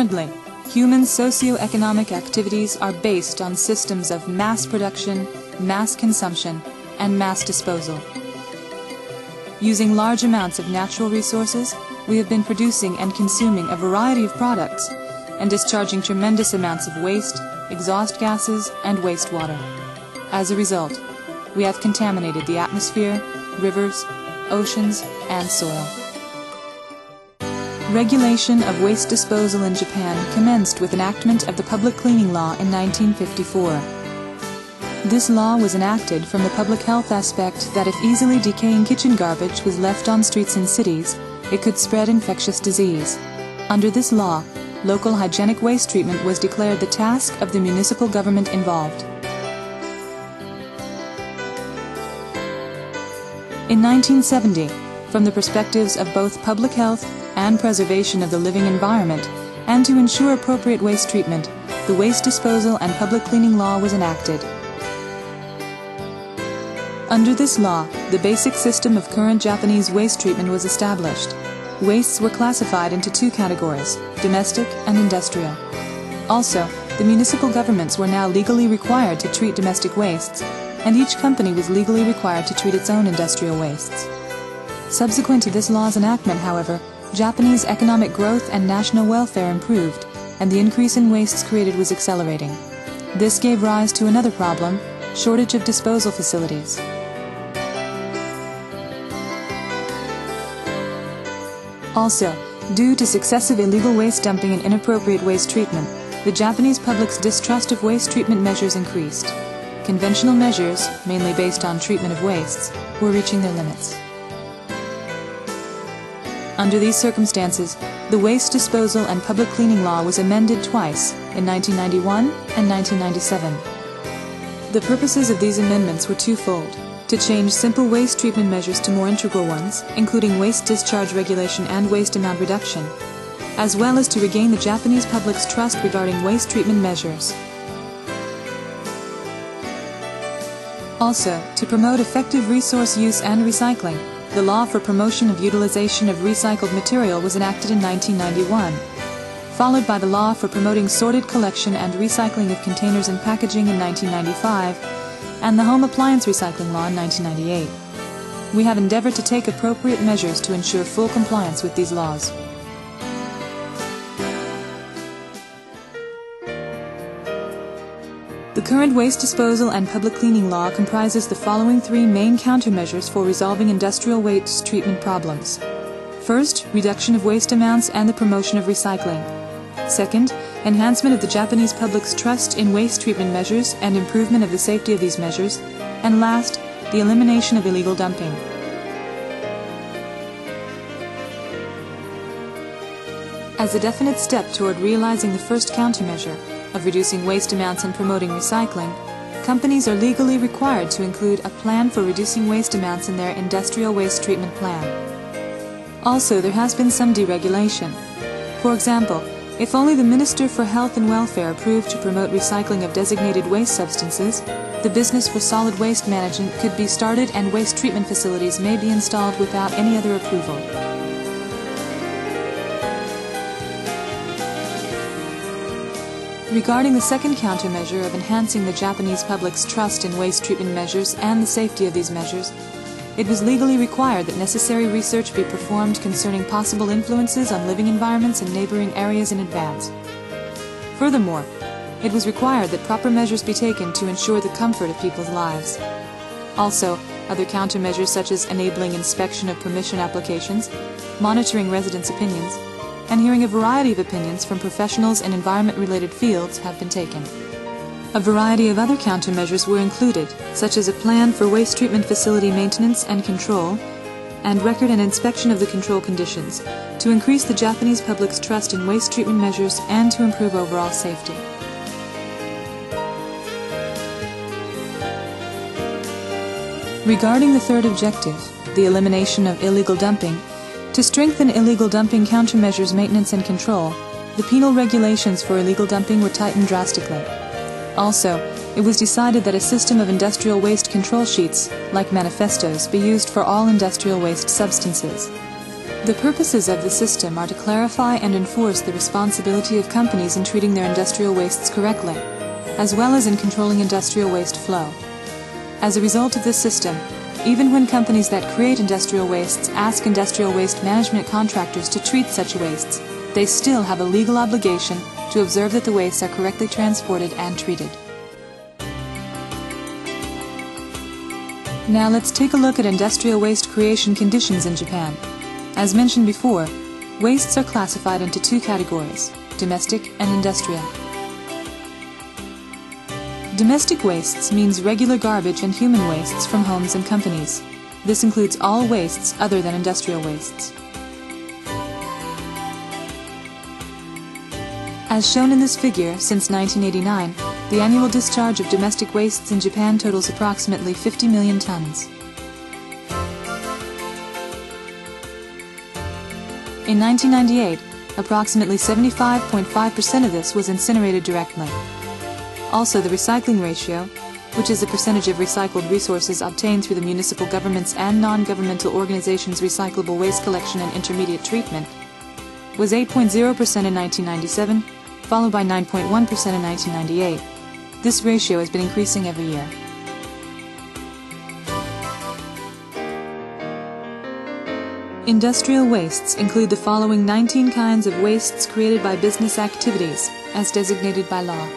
Currently, human socio-economic activities are based on systems of mass production, mass consumption, and mass disposal. Using large amounts of natural resources, we have been producing and consuming a variety of products and discharging tremendous amounts of waste, exhaust gases, and wastewater. As a result, we have contaminated the atmosphere, rivers, oceans, and soil. Regulation of waste disposal in Japan commenced with enactment of the Public Cleaning Law in 1954. This law was enacted from the public health aspect that if easily decaying kitchen garbage was left on streets in cities, it could spread infectious disease. Under this law, local hygienic waste treatment was declared the task of the municipal government involved. In 1970, from the perspectives of both public health and preservation of the living environment, and to ensure appropriate waste treatment, the Waste Disposal and Public Cleaning Law was enacted. Under this law, the basic system of current Japanese waste treatment was established. Wastes were classified into two categories, domestic and industrial. Also, the municipal governments were now legally required to treat domestic wastes, and each company was legally required to treat its own industrial wastes. Subsequent to this law's enactment, however, Japanese economic growth and national welfare improved, and the increase in wastes created was accelerating. This gave rise to another problem, shortage of disposal facilities. Also, due to successive illegal waste dumping and inappropriate waste treatment, the Japanese public's distrust of waste treatment measures increased. Conventional measures, mainly based on treatment of wastes, were reaching their limits. Under these circumstances, the Waste Disposal and Public Cleaning Law was amended twice, in 1991 and 1997. The purposes of these amendments were twofold: to change simple waste treatment measures to more integral ones, including waste discharge regulation and waste amount reduction, as well as to regain the Japanese public's trust regarding waste treatment measures. Also, to promote effective resource use and recycling, the Law for Promotion of Utilization of Recycled Material was enacted in 1991, followed by the Law for Promoting Sorted Collection and Recycling of Containers and Packaging in 1995, and the Home Appliance Recycling Law in 1998. We have endeavored to take appropriate measures to ensure full compliance with these laws. The current Waste Disposal and Public Cleaning Law comprises the following three main countermeasures for resolving industrial waste treatment problems. First, reduction of waste amounts and the promotion of recycling. Second, enhancement of the Japanese public's trust in waste treatment measures and improvement of the safety of these measures. And last, the elimination of illegal dumping. As a definite step toward realizing the first countermeasure, of reducing waste amounts and promoting recycling, companies are legally required to include a plan for reducing waste amounts in their industrial waste treatment plan. Also, there has been some deregulation. For example, if only the Minister for Health and Welfare approved to promote recycling of designated waste substances, the business for solid waste management could be started and waste treatment facilities may be installed without any other approval. Regarding the second countermeasure of enhancing the Japanese public's trust in waste treatment measures and the safety of these measures, it was legally required that necessary research be performed concerning possible influences on living environments in neighboring areas in advance. Furthermore, it was required that proper measures be taken to ensure the comfort of people's lives. Also, other countermeasures such as enabling inspection of permission applications, monitoring residents' opinions, and hearing a variety of opinions from professionals in environment-related fields have been taken. A variety of other countermeasures were included, such as a plan for waste treatment facility maintenance and control, and record and inspection of the control conditions, to increase the Japanese public's trust in waste treatment measures and to improve overall safety. Regarding the third objective, the elimination of illegal dumping, to strengthen illegal dumping countermeasures maintenance and control, the penal regulations for illegal dumping were tightened drastically. Also, it was decided that a system of industrial waste control sheets, like manifestos, be used for all industrial waste substances. The purposes of the system are to clarify and enforce the responsibility of companies in treating their industrial wastes correctly, as well as in controlling industrial waste flow. As a result of this system, even when companies that create industrial wastes ask industrial waste management contractors to treat such wastes, they still have a legal obligation to observe that the wastes are correctly transported and treated. Now let's take a look at industrial waste creation conditions in Japan. As mentioned before, wastes are classified into two categories, domestic and industrial. Domestic wastes means regular garbage and human wastes from homes and companies. This includes all wastes other than industrial wastes. As shown in this figure, since 1989, the annual discharge of domestic wastes in Japan totals approximately 50 million tons. In 1998, approximately 75.5% of this was incinerated directly. Also, the recycling ratio, which is the percentage of recycled resources obtained through the municipal governments and non-governmental organizations' recyclable waste collection and intermediate treatment, was 8.0% in 1997, followed by 9.1% in 1998. This ratio has been increasing every year. Industrial wastes include the following 19 kinds of wastes created by business activities, as designated by law.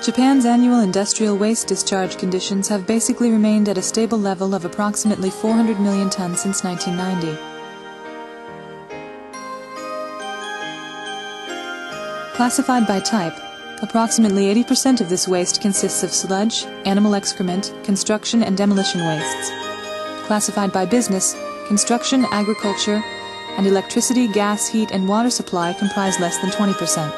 Japan's annual industrial waste discharge conditions have basically remained at a stable level of approximately 400 million tons since 1990. Classified by type, approximately 80% of this waste consists of sludge, animal excrement, construction and demolition wastes. Classified by business, construction, agriculture, and electricity, gas, heat, and water supply comprise less than 20%.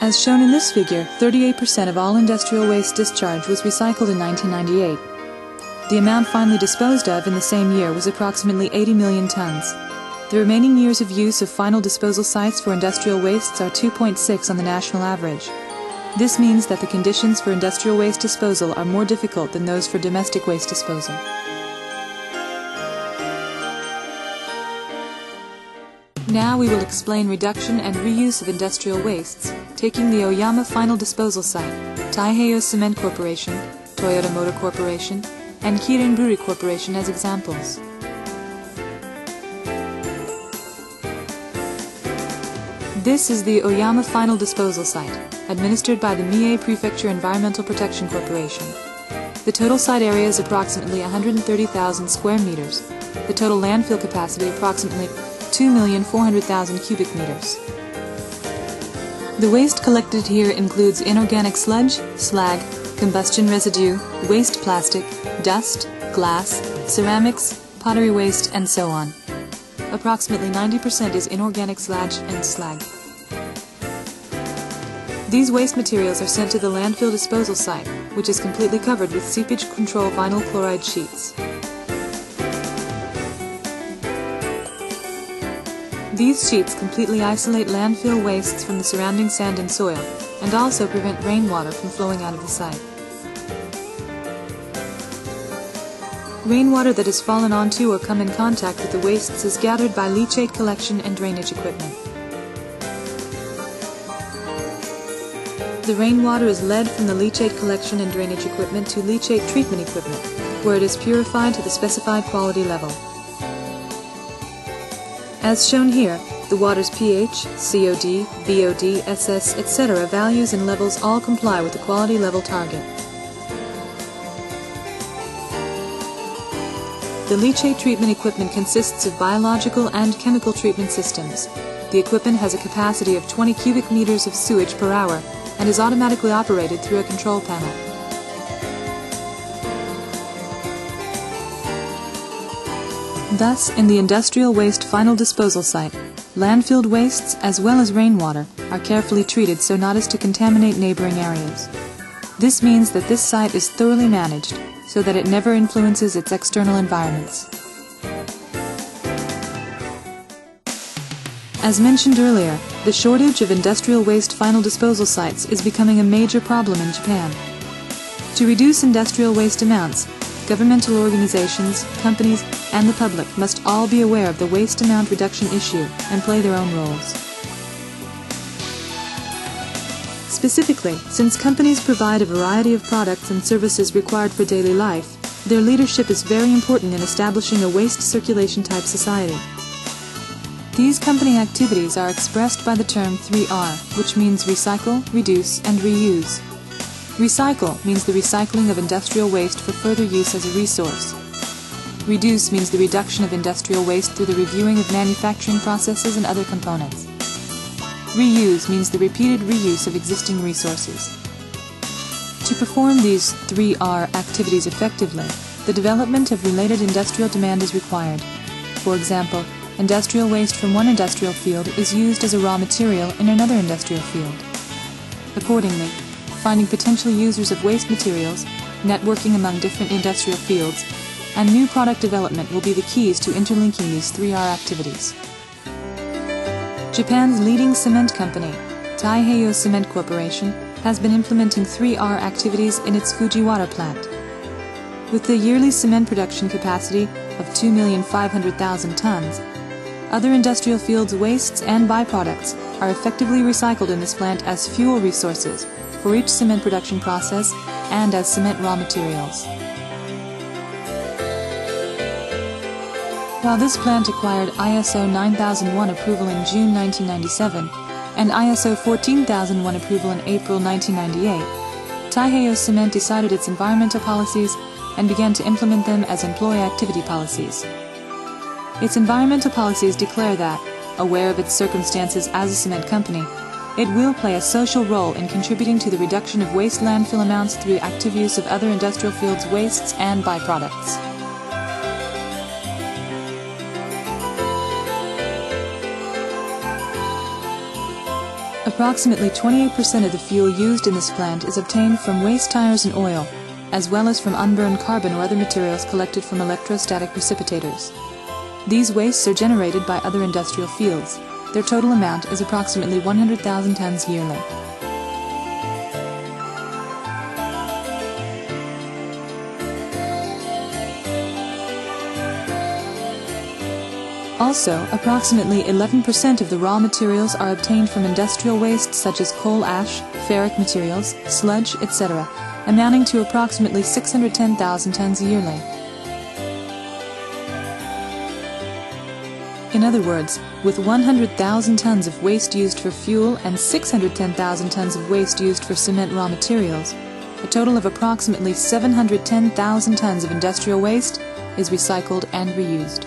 As shown in this figure, 38% of all industrial waste discharge was recycled in 1998. The amount finally disposed of in the same year was approximately 80 million tons. The remaining years of use of final disposal sites for industrial wastes are 2.6 on the national average. This means that the conditions for industrial waste disposal are more difficult than those for domestic waste disposal. Now we will explain reduction and reuse of industrial wastes, taking the Oyama Final Disposal Site, Taiheiyo Cement Corporation, Toyota Motor Corporation, and Kirin Brewery Corporation as examples. This is the Oyama Final Disposal Site, administered by the Mie Prefecture Environmental Protection Corporation. The total site area is approximately 130,000 square meters. The total landfill capacity approximately 2,400,000 cubic meters. The waste collected here includes inorganic sludge, slag, combustion residue, waste plastic, dust, glass, ceramics, pottery waste, and so on. Approximately 90% is inorganic sludge and slag. These waste materials are sent to the landfill disposal site, which is completely covered with seepage control vinyl chloride sheets. These sheets completely isolate landfill wastes from the surrounding sand and soil, and also prevent rainwater from flowing out of the site. Rainwater that has fallen onto or come in contact with the wastes is gathered by leachate collection and drainage equipment. The rainwater is led from the leachate collection and drainage equipment to leachate treatment equipment, where it is purified to the specified quality level. As shown here, the water's pH, COD, BOD, SS, etc. values and levels all comply with the quality level target. The leachate treatment equipment consists of biological and chemical treatment systems. The equipment has a capacity of 20 cubic meters of sewage per hour and is automatically operated through a control panel. Thus, in the industrial waste final disposal site, landfilled wastes as well as rainwater are carefully treated so not as to contaminate neighboring areas. This means that this site is thoroughly managed so that it never influences its external environments. As mentioned earlier, the shortage of industrial waste final disposal sites is becoming a major problem in Japan. To reduce industrial waste amounts, governmental organizations, companies, and the public must all be aware of the waste amount reduction issue and play their own roles. Specifically, since companies provide a variety of products and services required for daily life, their leadership is very important in establishing a waste circulation type society. These company activities are expressed by the term 3R, which means recycle, reduce, and reuse. Recycle means the recycling of industrial waste for further use as a resource. Reduce means the reduction of industrial waste through the reviewing of manufacturing processes and other components. Reuse means the repeated reuse of existing resources. To perform these 3R activities effectively, the development of related industrial demand is required. For example, industrial waste from one industrial field is used as a raw material in another industrial field. Accordingly, finding potential users of waste materials, networking among different industrial fields, and new product development will be the keys to interlinking these 3R activities. Japan's leading cement company, Taiheiyo Cement Corporation, has been implementing 3R activities in its Fujiwara plant. With the yearly cement production capacity of 2,500,000 tons, other industrial fields' wastes and byproducts are effectively recycled in this plant as fuel resources for each cement production process and as cement raw materials. While this plant acquired ISO 9001 approval in June 1997 and ISO 14001 approval in April 1998, Taiheiyo Cement decided its environmental policies and began to implement them as employee activity policies. Its environmental policies declare that, aware of its circumstances as a cement company, it will play a social role in contributing to the reduction of waste landfill amounts through active use of other industrial fields' wastes and byproducts. Approximately 28% of the fuel used in this plant is obtained from waste tires and oil, as well as from unburned carbon or other materials collected from electrostatic precipitators. These wastes are generated by other industrial fields. Their total amount is approximately 100,000 tons yearly. Also, approximately 11% of the raw materials are obtained from industrial waste such as coal ash, ferric materials, sludge, etc., amounting to approximately 610,000 tons yearly. In other words, with 100,000 tons of waste used for fuel and 610,000 tons of waste used for cement raw materials, a total of approximately 710,000 tons of industrial waste is recycled and reused.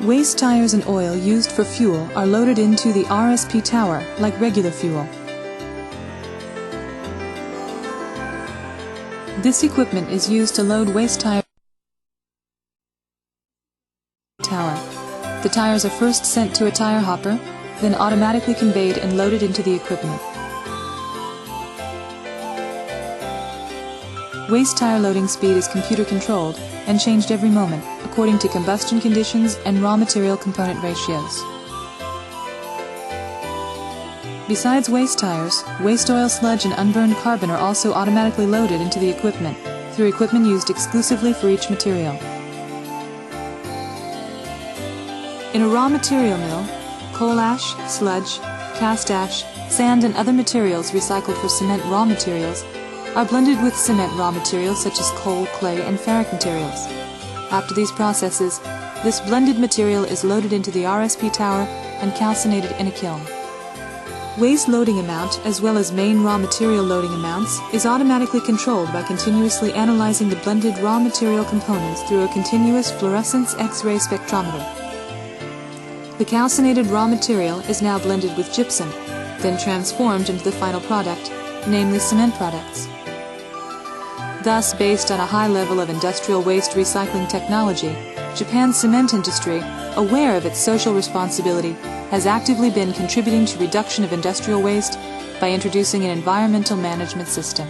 Waste tires and oil used for fuel are loaded into the RSP tower like regular fuel. This equipment is used to load waste tires. The tires are first sent to a tire hopper, then automatically conveyed and loaded into the equipment. Waste tire loading speed is computer controlled and changed every moment according to combustion conditions and raw material component ratios. Besides waste tires, waste oil, sludge, and unburned carbon are also automatically loaded into the equipment through equipment used exclusively for each material. In a raw material mill, coal ash, sludge, cast ash, sand, and other materials recycled for cement raw materials are blended with cement raw materials such as coal, clay, and ferric materials. After these processes, this blended material is loaded into the RSP tower and calcinated in a kiln. Waste loading amount, as well as main raw material loading amounts, is automatically controlled by continuously analyzing the blended raw material components through a continuous fluorescence X-ray spectrometer. The calcinated raw material is now blended with gypsum, then transformed into the final product, namely cement products. Thus, based on a high level of industrial waste recycling technology, Japan's cement industry, aware of its social responsibility, has actively been contributing to reduction of industrial waste by introducing an environmental management system.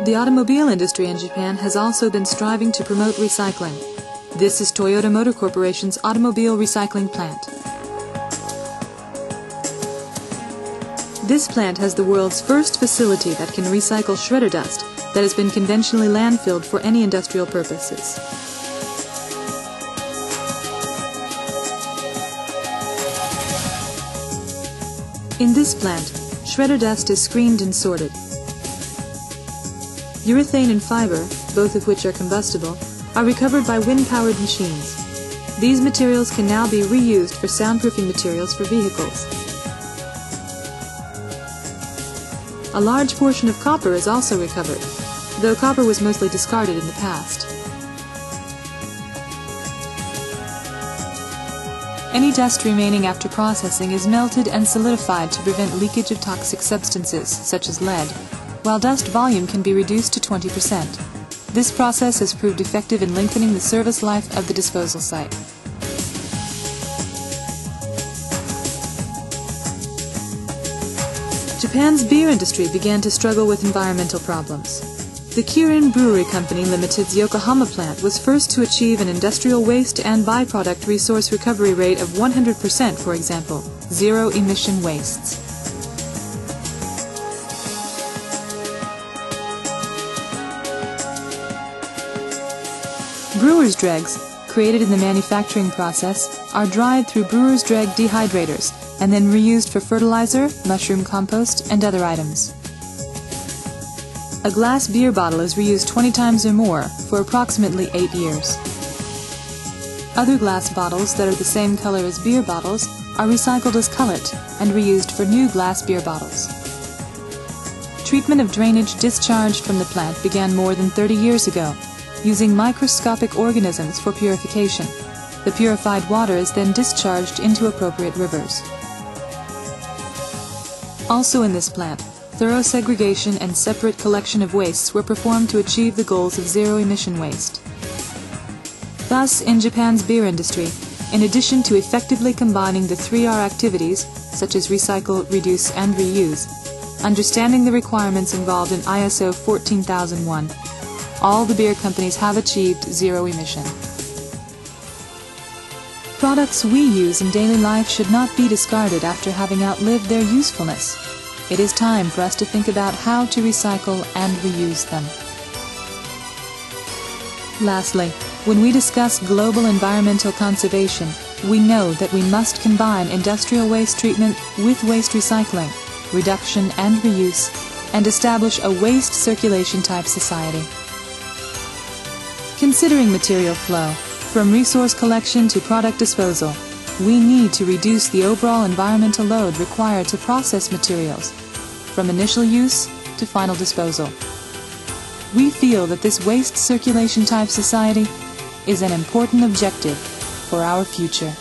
The automobile industry in Japan has also been striving to promote recycling. This is Toyota Motor Corporation's automobile recycling plant. This plant has the world's first facility that can recycle shredder dust that has been conventionally landfilled for any industrial purposes. In this plant, shredder dust is screened and sorted. Urethane and fiber, both of which are combustible, are recovered by wind-powered machines. These materials can now be reused for soundproofing materials for vehicles. A large portion of copper is also recovered, though copper was mostly discarded in the past. Any dust remaining after processing is melted and solidified to prevent leakage of toxic substances, such as lead, while dust volume can be reduced to 20%. This process has proved effective in lengthening the service life of the disposal site. Japan's beer industry began to struggle with environmental problems. The Kirin Brewery Company Limited's Yokohama plant was first to achieve an industrial waste and byproduct resource recovery rate of 100%, for example, zero-emission wastes. Brewer's dregs, created in the manufacturing process, are dried through brewer's dreg dehydrators and then reused for fertilizer, mushroom compost, and other items. A glass beer bottle is reused 20 times or more for approximately 8 years. Other glass bottles that are the same color as beer bottles are recycled as cullet and reused for new glass beer bottles. Treatment of drainage discharged from the plant began more than 30 years ago, using microscopic organisms for purification. The purified water is then discharged into appropriate rivers. Also in this plant, thorough segregation and separate collection of wastes were performed to achieve the goals of zero-emission waste. Thus, in Japan's beer industry, in addition to effectively combining the 3R activities, such as recycle, reduce, and reuse, understanding the requirements involved in ISO 14001, all the beer companies have achieved zero emission. Products we use in daily life should not be discarded after having outlived their usefulness. It is time for us to think about how to recycle and reuse them. Lastly, when we discuss global environmental conservation, we know that we must combine industrial waste treatment with waste recycling, reduction and reuse, and establish a waste circulation type society. Considering material flow, from resource collection to product disposal, we need to reduce the overall environmental load required to process materials, from initial use to final disposal. We feel that this waste circulation type society is an important objective for our future.